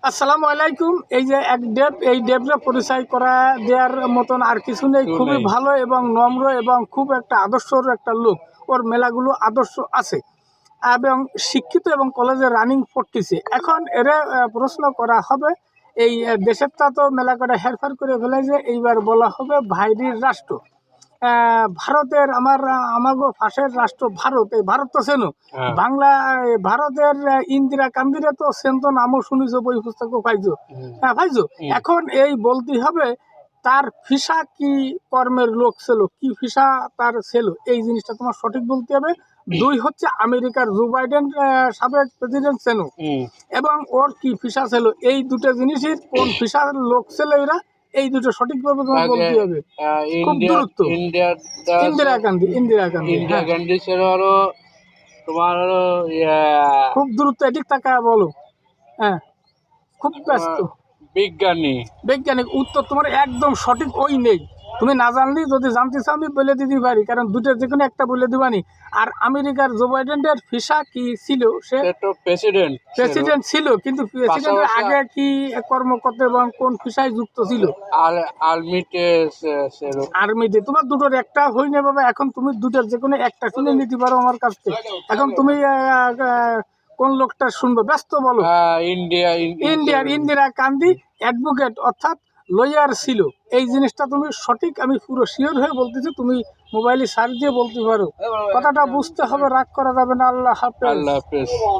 আসসালামু আলাইকুম। এই যে এক ডেপ, এই ডেপরে পরিচয় করা দেওয়ার মতন আর কিছু নেই। খুবই ভালো এবং নম্র এবং খুব একটা আদর্শর একটা লোক। ওর মেলাগুলো আদর্শ আছে এবং শিক্ষিত এবং কলেজে রানিং পড়তেছে। এখন এরা প্রশ্ন করা হবে, এই দেশেরটা তো মেলা করে হেরফের করে ফেলে, যে এইবার বলা হবে ভাইরির রাষ্ট্র। ভারতের আমাগো পাশের রাষ্ট্র ভারত। এই ভারত তো চেনো, বাংলা ভারতের ইন্দিরা গান্ধীরে তো চেনতো, নামও শুনিছো, বই পুস্তকও পাইছো। হ্যাঁ পাইছো। এখন এই বলতে হবে তার ফিসা কি কর্মের লোক ছিল, কি ফিসা তার ছিল, এই জিনিসটা তোমার সঠিক বলতে হবে। দুই হচ্ছে আমেরিকার জো বাইডেন সাবেক প্রেসিডেন্ট ছিল এবং ওর কি ফিসা ছিল, এই দুটো জিনিসের কোন ফিসার লোক ছিল এরা, এই দুটো সঠিকভাবে তোমার বলতে হবে। খুব দূরত্ব। ইন্দিরা গান্ধী, ইন্দিরা গান্ধী, ইন্দিরা গান্ধী ছিল আরো তোমার খুব দূরত্ব, এদিক তাকা বলো। হ্যাঁ, খুব ব্যস্ত। বিজ্ঞানী। বৈজ্ঞানিক উত্তর তোমার একদম সঠিক, ওই নেই। তুমি না জানলে যদি জানতে চাও আমি বলে দিতে পারি, কারণ দুটো যে কোনো একটা বলে দিবানি। আর আমেরিকার জো বাইডেনের ফিসা কি ছিল, সে প্রেসিডেন্ট ছিল, কিন্তু প্রেসিডেন্টের আগে কি কর্মকর্তা এবং কোন ফিসায় যুক্ত ছিল? আর্মিতে। তোমার দুটোর একটা হই না বাবা। এখন তুমি দুটোর যে কোনো একটা শুনে নিতে পারো আমার কাছ থেকে। এখন তুমি কোন লোকটা শুনবে, ব্যস্ত বলো। ইন্দিরা গান্ধী অ্যাডভোকেট অর্থাৎ লয়ার ছিল, এই জিনিসটা তুমি সঠিক, আমি পুরো শিওর হয়ে বলতেছি। তুমি মোবাইলে সার্চ দিয়ে বলতে পারো। কথাটা বুঝতে হবে, রাগ করা যাবে না। আল্লাহ হাফেজ।